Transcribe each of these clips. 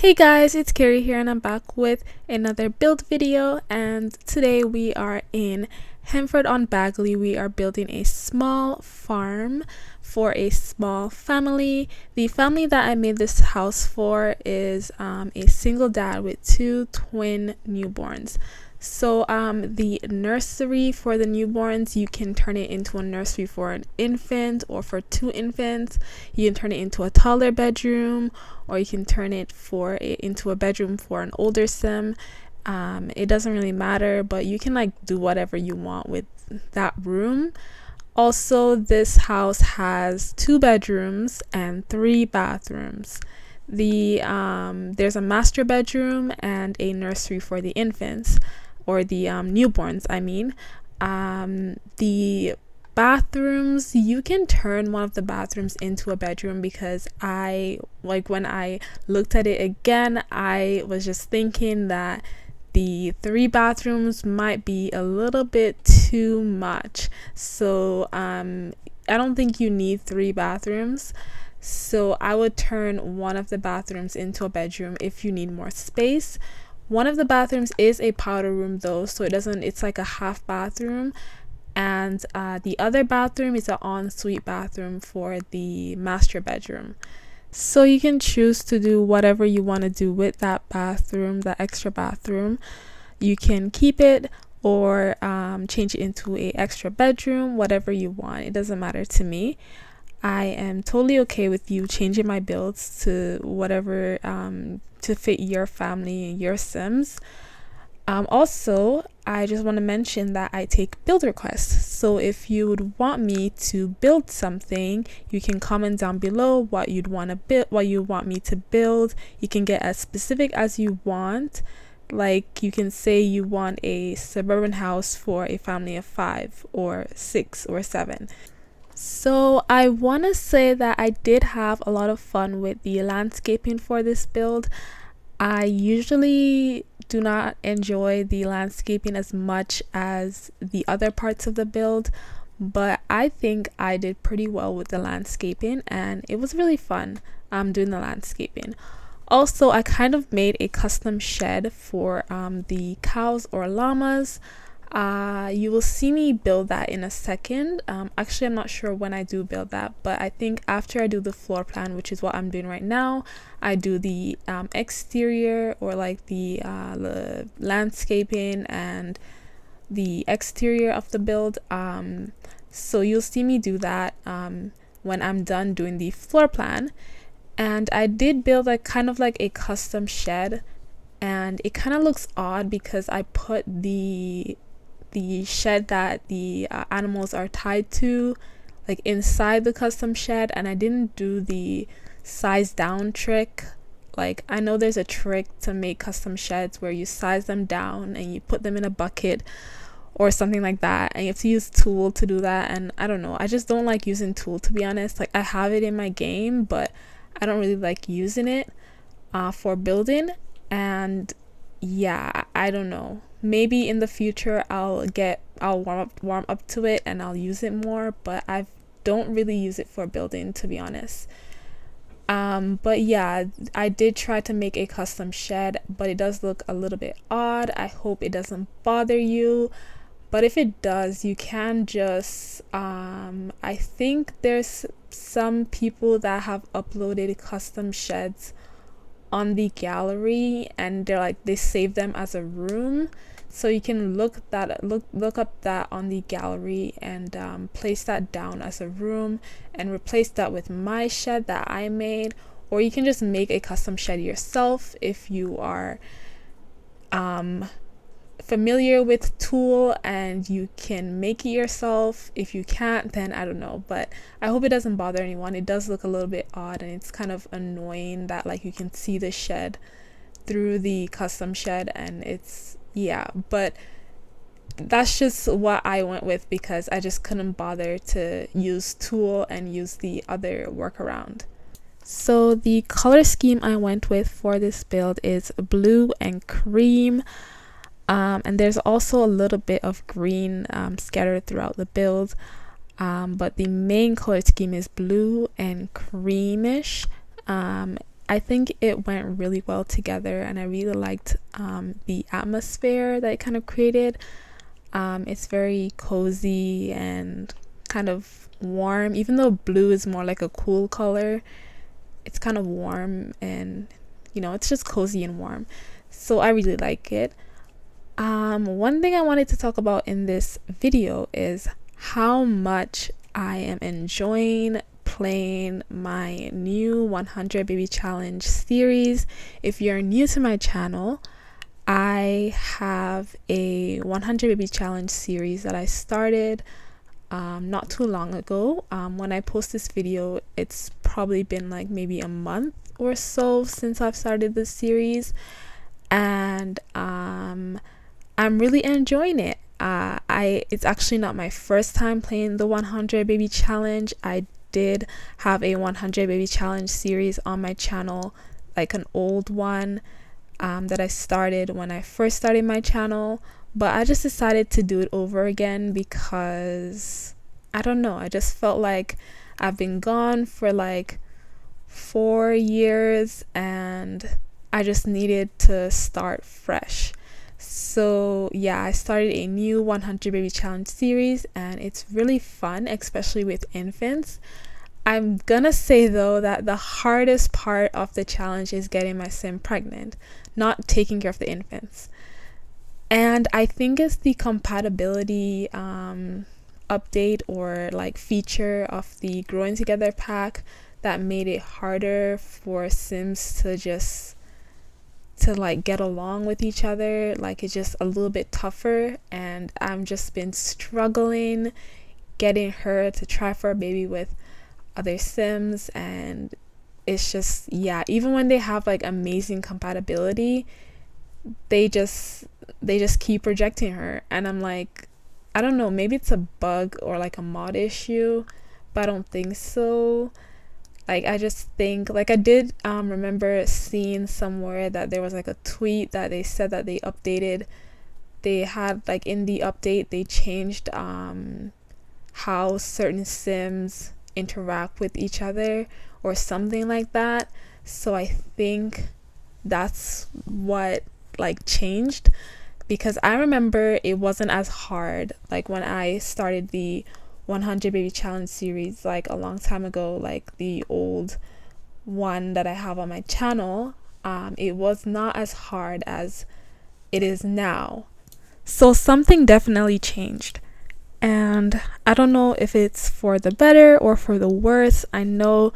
Hey guys, it's Carrie here and I'm back with another build video, and today we are in Henford on Bagley. We are building a small farm for a small family. The family that I made this house for is a single dad with two twin newborns. So the nursery for the newborns, you can turn it into a nursery for an infant or for two infants. You can turn it into a toddler bedroom, or you can turn it into a bedroom for an older sim. It doesn't really matter, but you can do whatever you want with that room. Also, this house has 2 bedrooms and 3 bathrooms. There's a master bedroom and a nursery for the infants, or the newborns, I mean. The bathrooms, you can turn one of the bathrooms into a bedroom, because when I looked at it again, I was just thinking that the 3 bathrooms might be a little bit too much. So I don't think you need 3 bathrooms. So I would turn one of the bathrooms into a bedroom if you need more space. One of the bathrooms is a powder room though, so it's like a half bathroom, and the other bathroom is an ensuite bathroom for the master bedroom. So you can choose to do whatever you want to do with that bathroom, that extra bathroom. You can keep it or change it into a extra bedroom, whatever you want. It doesn't matter to me. I am totally okay with you changing my builds to whatever to fit your family and your sims. Also, I just want to mention that I take build requests. So if you would want me to build something, you can comment down below what you'd want to build, what you want me to build. You can get as specific as you want. Like, you can say you want a suburban house for a family of 5 or 6 or 7. So I want to say that I did have a lot of fun with the landscaping for this build. I usually do not enjoy the landscaping as much as the other parts of the build, but I think I did pretty well with the landscaping, and it was really fun doing the landscaping. Also, I kind of made a custom shed for the cows or llamas. You will see me build that in a second. Actually, I'm not sure when I do build that, but I think after I do the floor plan, which is what I'm doing right now, I do the exterior, or like the landscaping and the exterior of the build. So you'll see me do that when I'm done doing the floor plan. And I did build kind of like a custom shed, and it kind of looks odd because I put the shed that the animals are tied to inside the custom shed, and I didn't do the size down trick. Like, I know there's a trick to make custom sheds where you size them down and you put them in a bucket or something like that, and you have to use tool to do that. And I don't know, I just don't like using tool, to be honest. Like, I have it in my game, but I don't really like using it for building. And yeah, I don't know, maybe in the future I'll warm up to it and I'll use it more, but I don't really use it for building, to be honest. But yeah, I did try to make a custom shed, but it does look a little bit odd. I hope it doesn't bother you, but if it does, you can just I think there's some people that have uploaded custom sheds on the gallery, and they save them as a room. So you can look up that on the gallery and place that down as a room and replace that with my shed that I made. Or you can just make a custom shed yourself if you are familiar with tool and you can make it yourself. If you can't, then I don't know, but I hope it doesn't bother anyone. It does look a little bit odd, and it's kind of annoying that you can see the shed through the custom shed, and but that's just what I went with because I just couldn't bother to use tool and use the other workaround. So the color scheme I went with for this build is blue and cream. And there's also a little bit of green scattered throughout the build, but the main color scheme is blue and creamish. I think it went really well together, and I really liked the atmosphere that it kind of created. It's very cozy and kind of warm, even though blue is more like a cool color. It's kind of warm, and it's just cozy and warm, so I really like it. One thing I wanted to talk about in this video is how much I am enjoying playing my new 100 baby challenge series. If you're new to my channel, I have a 100 baby challenge series that I started not too long ago. When I post this video, it's probably been like maybe a month or so since I've started this series, and I'm really enjoying it. It's actually not my first time playing the 100 baby challenge. I did have a 100 baby challenge series on my channel, like an old one that I started when I first started my channel, but I just decided to do it over again because I don't know, I just felt like I've been gone for like 4 years and I just needed to start fresh. So yeah, I started a new 100 baby challenge series, and it's really fun, especially with infants. I'm gonna say though that the hardest part of the challenge is getting my sim pregnant, not taking care of the infants. And I think it's the compatibility update or like feature of the growing together pack that made it harder for sims to like get along with each other. Like, it's just a little bit tougher, and I've just been struggling getting her to try for a baby with other sims. And it's just, yeah, even when they have like amazing compatibility, they just keep rejecting her, and I'm like, I don't know, maybe it's a bug or like a mod issue, but I don't think so. Like, I just think, like, I did remember seeing somewhere that there was like a tweet that they said that they had like in the update they changed how certain sims interact with each other or something like that. So I think that's what like changed, because I remember it wasn't as hard like when I started the 100 baby challenge series like a long time ago, like the old one that I have on my channel. It was not as hard as it is now, so something definitely changed, and I don't know if it's for the better or for the worse. I know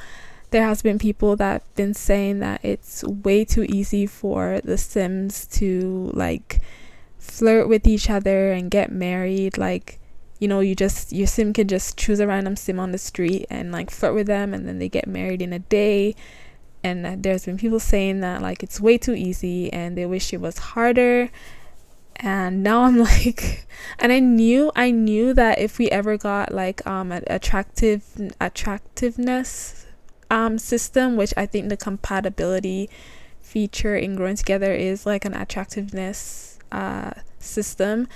there has been people that have been saying that it's way too easy for the sims to like flirt with each other and get married. Like, your sim can just choose a random sim on the street and like flirt with them, and then they get married in a day. And there's been people saying that like it's way too easy and they wish it was harder. And now I'm like, and I knew that if we ever got like an attractiveness system, which I think the compatibility feature in growing together is like an attractiveness system.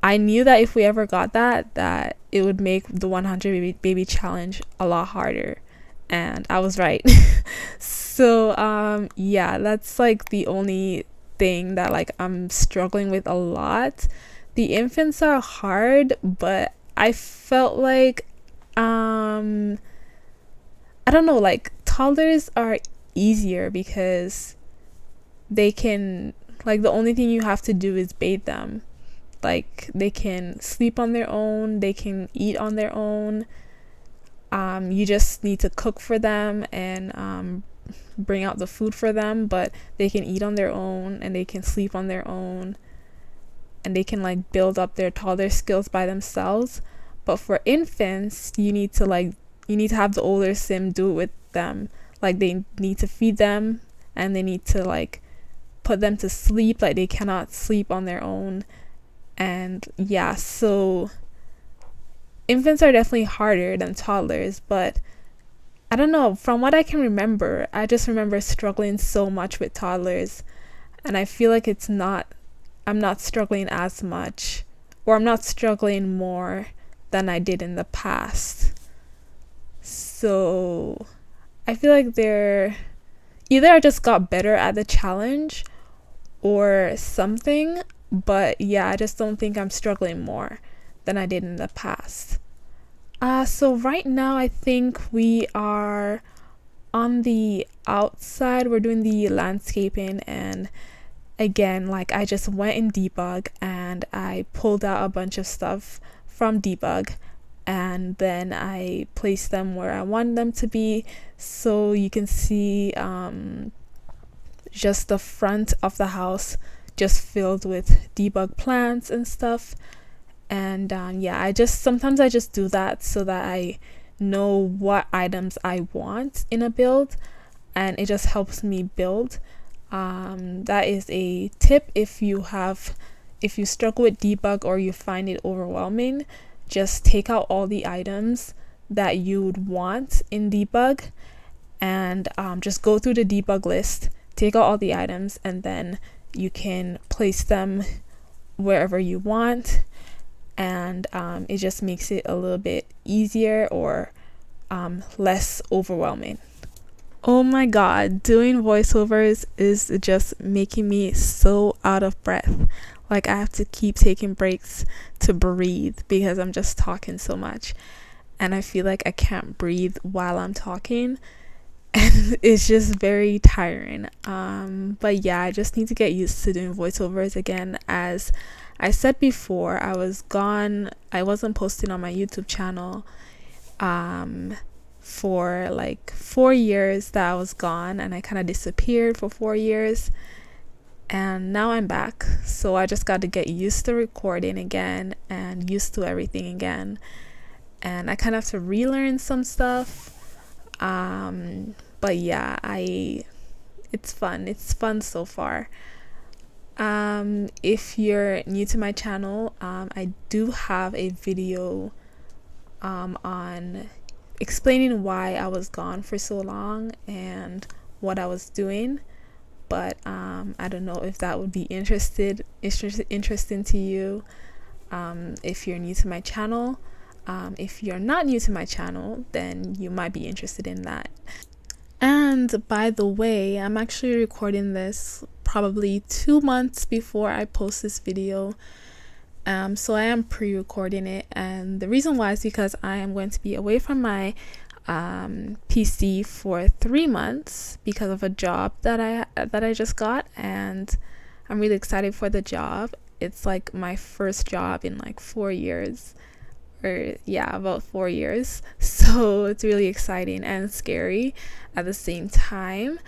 I knew that if we ever got that it would make the 100 baby challenge a lot harder, and I was right. So yeah, that's like the only thing that like I'm struggling with a lot. The infants are hard, but I felt like I don't know, like toddlers are easier because they can, like, the only thing you have to do is bathe them. Like, they can sleep on their own, they can eat on their own. You just need to cook for them and bring out the food for them, but they can eat on their own and they can sleep on their own, and they can like build up their toddler skills by themselves. But for infants, you need to have the older sim do it with them. Like, they need to feed them and they need to like put them to sleep. Like, they cannot sleep on their own. And yeah, so infants are definitely harder than toddlers, but I don't know, from what I can remember, I just remember struggling so much with toddlers, and I feel like I'm not struggling as much, or I'm not struggling more than I did in the past. So I feel like they're either I just got better at the challenge or something, but yeah, I just don't think I'm struggling more than I did in the past. So right now I think we are on the outside. We're doing the landscaping, and again, like, I just went in debug and I pulled out a bunch of stuff from debug, and then I placed them where I want them to be. So you can see just the front of the house just filled with debug plants and stuff. And yeah, sometimes I just do that so that I know what items I want in a build, and it just helps me build. That is a tip if you struggle with debug or you find it overwhelming. Just take out all the items that you would want in debug, and just go through the debug list, take out all the items, and then you can place them wherever you want. And it just makes it a little bit easier or less overwhelming. Oh my god, doing voiceovers is just making me so out of breath. Like, I have to keep taking breaks to breathe because I'm just talking so much, and I feel like I can't breathe while I'm talking, and it's just very tiring. But yeah, I just need to get used to doing voiceovers again. As I said before, I was gone. I wasn't posting on my YouTube channel for like 4 years that I was gone, and I kind of disappeared for 4 years, and now I'm back. So I just got to get used to recording again and used to everything again, and I kind of have to relearn some stuff. But yeah, it's fun so far. If you're new to my channel, I do have a video on explaining why I was gone for so long and what I was doing, but I don't know if that would be interesting to you. If you're new to my channel, if you're not new to my channel, then you might be interested in that. And by the way, I'm actually recording this probably 2 months before I post this video. So I am pre-recording it, and the reason why is because I am going to be away from my PC for 3 months because of a job that I just got, and I'm really excited for the job. It's like my first job in like 4 years, or yeah, about 4 years. So it's really exciting and scary at the same time.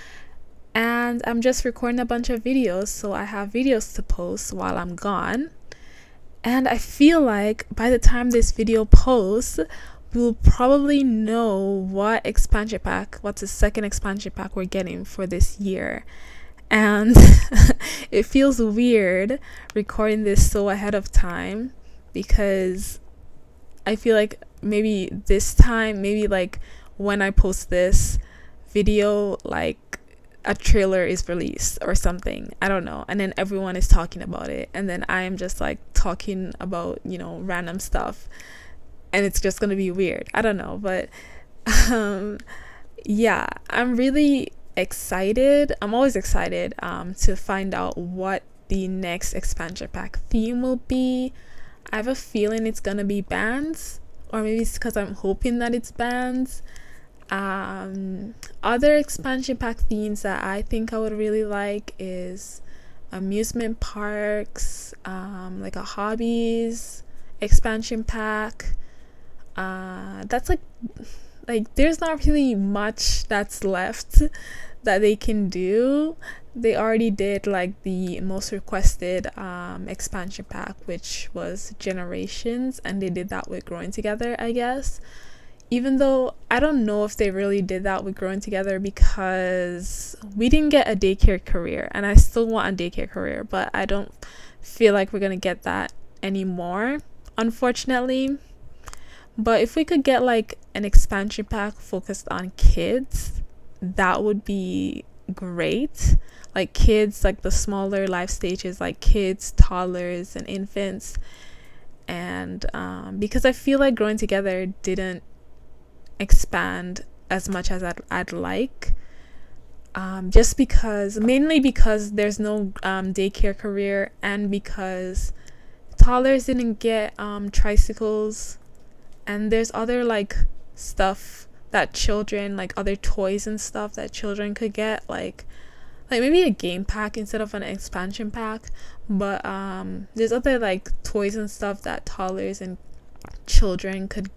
And I'm just recording a bunch of videos, so I have videos to post while I'm gone. And I feel like by the time this video posts, we'll probably know what's the second expansion pack we're getting for this year. And it feels weird recording this so ahead of time, because I feel like maybe like when I post this video, like a trailer is released or something, I don't know, and then everyone is talking about it, and then I am just like talking about, random stuff, and it's just gonna be weird. I don't know, but yeah, I'm really excited. I'm always excited to find out what the next expansion pack theme will be. I have a feeling it's gonna be bands, or maybe it's because I'm hoping that it's bands. Other expansion pack themes that I think I would really like is amusement parks, like a hobbies expansion pack. That's like there's not really much that's left that they can do. They already did like the most requested expansion pack, which was Generations, and they did that with Growing Together, I guess. Even though I don't know if they really did that with Growing Together, because we didn't get a daycare career, and I still want a daycare career, but I don't feel like we're gonna get that anymore, unfortunately. But if we could get like an expansion pack focused on kids, that would be great. Like kids, like the smaller life stages, like kids, toddlers, and infants. And because I feel like Growing Together didn't expand as much as I'd like. Just because, mainly because there's no daycare career, and because toddlers didn't get tricycles, and there's other like stuff that children, like other toys and stuff that children could get, like maybe a game pack instead of an expansion pack. But there's other like toys and stuff that toddlers and children could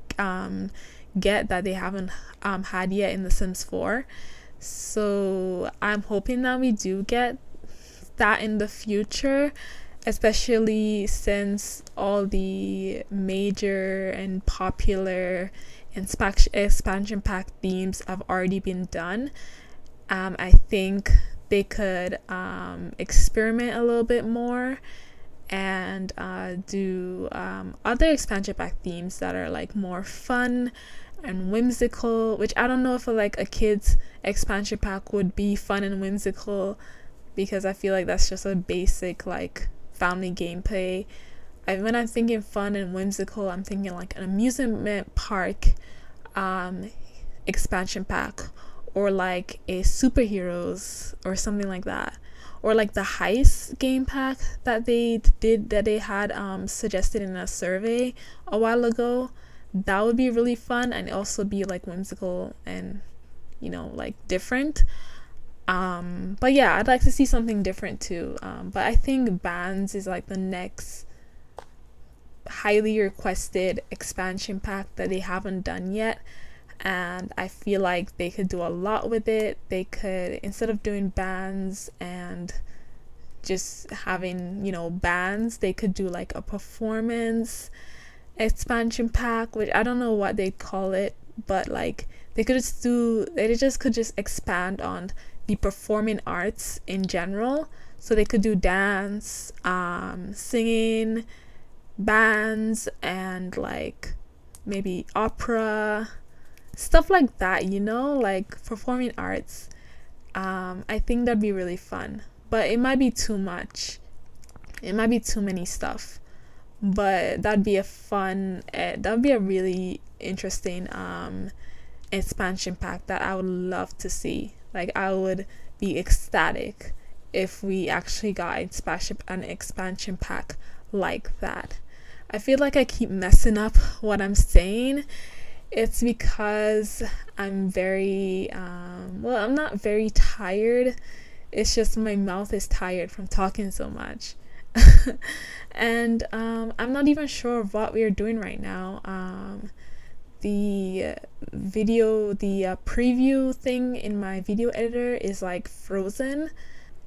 get that they haven't had yet in The Sims 4. So I'm hoping that we do get that in the future, especially since all the major and popular expansion pack themes have already been done. I think they could experiment a little bit more and do other expansion pack themes that are like more fun and whimsical, which I don't know if like a kid's expansion pack would be fun and whimsical, because I feel like that's just a basic like family gameplay. When I'm thinking fun and whimsical, I'm thinking like an amusement park expansion pack, or like a superheroes or something like that, or like the heist game pack that they had suggested in a survey a while ago. That would be really fun and also be like whimsical and, you know, like different. But yeah, I'd like to see something different too. But I think bands is like the next highly requested expansion pack that they haven't done yet, and I feel like they could do a lot with it. They could, instead of doing bands and just having, you know, bands, they could do like a performance expansion pack, which I don't know what they'd call it, but like they could just expand on the performing arts in general. So they could do dance, singing, bands, and like maybe opera, stuff like that, you know, like performing arts. I think that'd be really fun, but it might be too much. It might be too many stuff, but that'd be a really interesting expansion pack that I would love to see. Like, I would be ecstatic if we actually got an expansion pack like that. I feel like I keep messing up what I'm saying. It's because I'm very I'm not very tired. It's just my mouth is tired from talking so much. And I'm not even sure of what we are doing right now. The preview thing in my video editor is like frozen.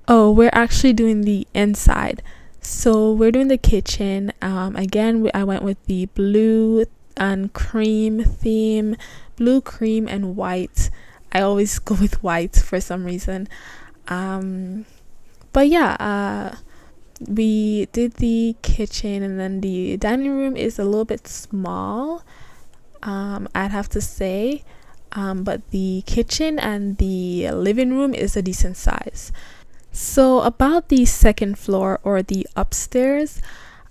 Oh, we're actually doing the inside. So we're doing the kitchen. Again, I went with the blue and cream theme, blue, cream, and white. I always go with white for some reason. But yeah, we did the kitchen, and then the dining room is a little bit small, I'd have to say, but the kitchen and the living room is a decent size. So about the second floor, or the upstairs,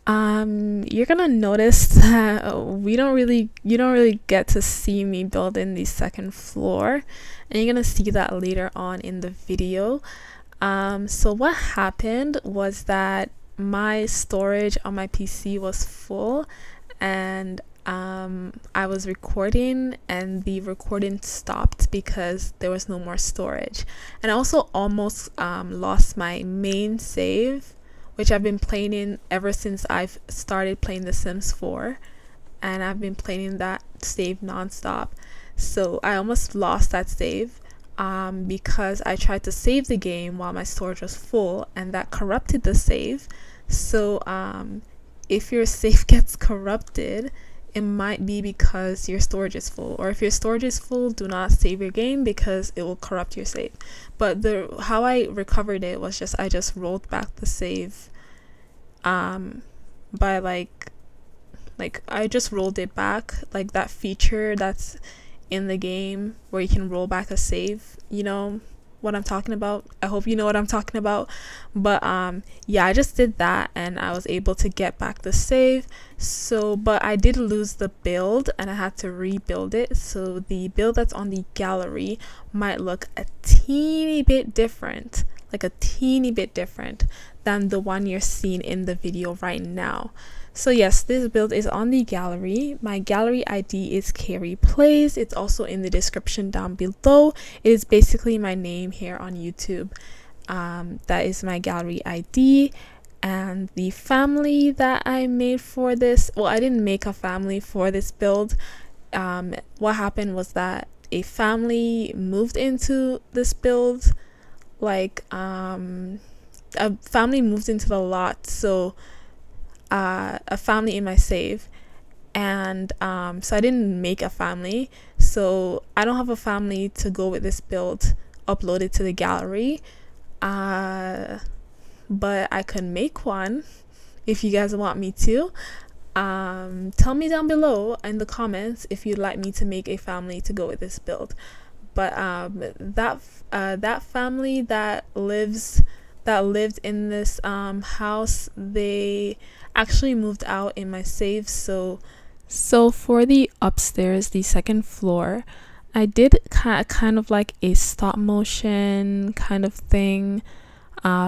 you're gonna notice that you don't really get to see me building the second floor, and you're gonna see that later on in the video. So what happened was that my storage on my PC was full, and I was recording, and the recording stopped because there was no more storage. And I also almost lost my main save, which I've been playing in ever since I've started playing The Sims 4, and I've been playing that save nonstop. So I almost lost that save because I tried to save the game while my storage was full, and that corrupted the save. So if your save gets corrupted, it might be because your storage is full, or if your storage is full, do not save your game because it will corrupt your save. But how I recovered it was I just rolled back the save by like I just rolled it back, like that feature that's in the game where you can roll back a save, you know, what I'm talking about. I hope you know what I'm talking about. But yeah, I just did that and I was able to get back the save. So but I did lose the build and I had to rebuild it. So the build that's on the gallery might look a teeny bit different, like a teeny bit different than the one you're seeing in the video right now. So yes, this build is on the gallery. My gallery ID is KaiwryPlays. It's also in the description down below. It is basically my name here on YouTube. That is my gallery ID. And the family that I made for this, well, I didn't make a family for this build. What happened was that a family moved into this build, like a family moved into the lot. So a family in my save, and so I didn't make a family, so I don't have a family to go with this build uploaded to the gallery, but I can make one if you guys want me to. Tell me down below in the comments if you'd like me to make a family to go with this build. But that family that lived in this house, they actually moved out in my save. So for the upstairs, the second floor, I did kind of like a stop motion kind of thing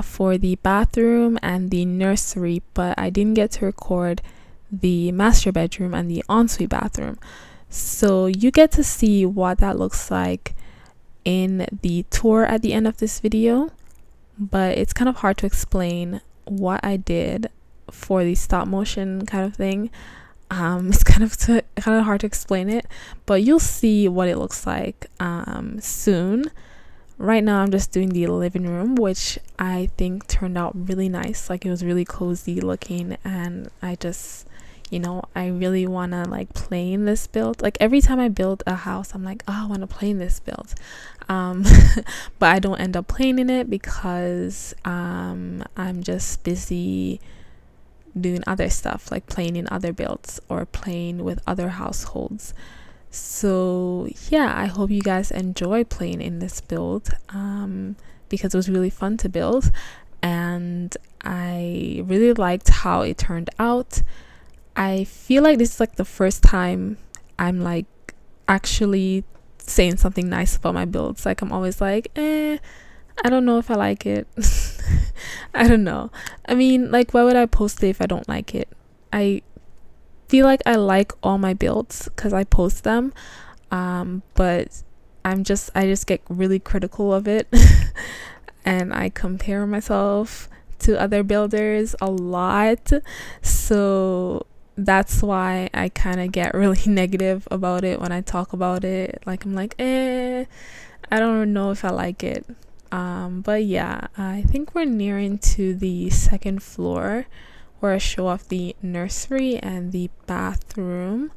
for the bathroom and the nursery, but I didn't get to record the master bedroom and the ensuite bathroom. So you get to see what that looks like in the tour at the end of this video, but it's kind of hard to explain what I did for the stop motion kind of thing. It's kind of hard to explain it, but you'll see what it looks like soon. Right now I'm just doing the living room, which I think turned out really nice. Like, it was really cozy looking, and I just, you know, I really want to like play in this build. Like, every time I build a house, I'm like, oh, I want to play in this build. But I don't end up playing in it because I'm just busy doing other stuff, like playing in other builds or playing with other households. So yeah, I hope you guys enjoy playing in this build, because it was really fun to build and I really liked how it turned out. I feel like this is like the first time I'm like actually saying something nice about my builds. Like, I'm always like, I don't know if I like it. I don't know. I mean, like, why would I post it if I don't like it? I feel like I like all my builds because I post them, but I just get really critical of it and I compare myself to other builders a lot, so that's why I kind of get really negative about it when I talk about it. Like, I'm like, I don't know if I like it. But yeah, I think we're nearing to the second floor where I show off the nursery and the bathroom.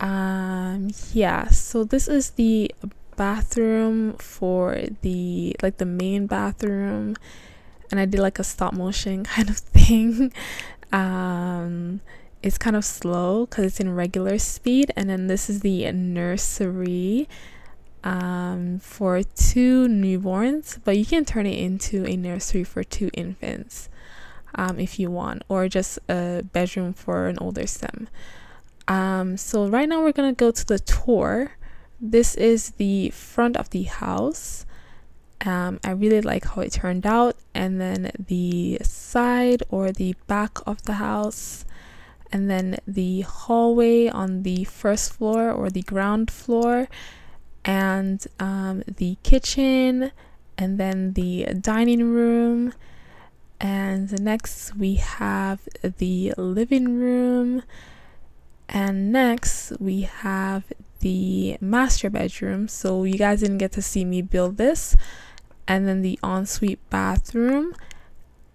Yeah, so this is the bathroom for the main bathroom, and I did like a stop motion kind of thing. It's kind of slow because it's in regular speed. And then this is the nursery for 2 newborns, but you can turn it into a nursery for 2 infants if you want, or just a bedroom for an older sim. So right now we're gonna go to the tour. This is the front of the house. I really like how it turned out, and then the side or the back of the house, and then the hallway on the first floor or the ground floor, and the kitchen, and then the dining room, and next we have the living room, and next we have the master bedroom. So you guys didn't get to see me build this, and then the ensuite bathroom,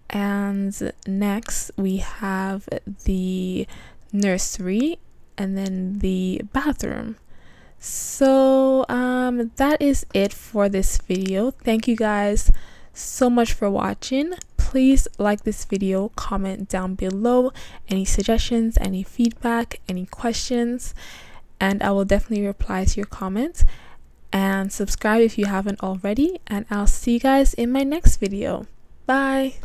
and next we have the nursery, and then the bathroom. So that is it for this video. Thank you guys so much for watching. Please like this video, comment down below any suggestions, any feedback, any questions, and I will definitely reply to your comments. and subscribe if you haven't already, and I'll see you guys in my next video. Bye.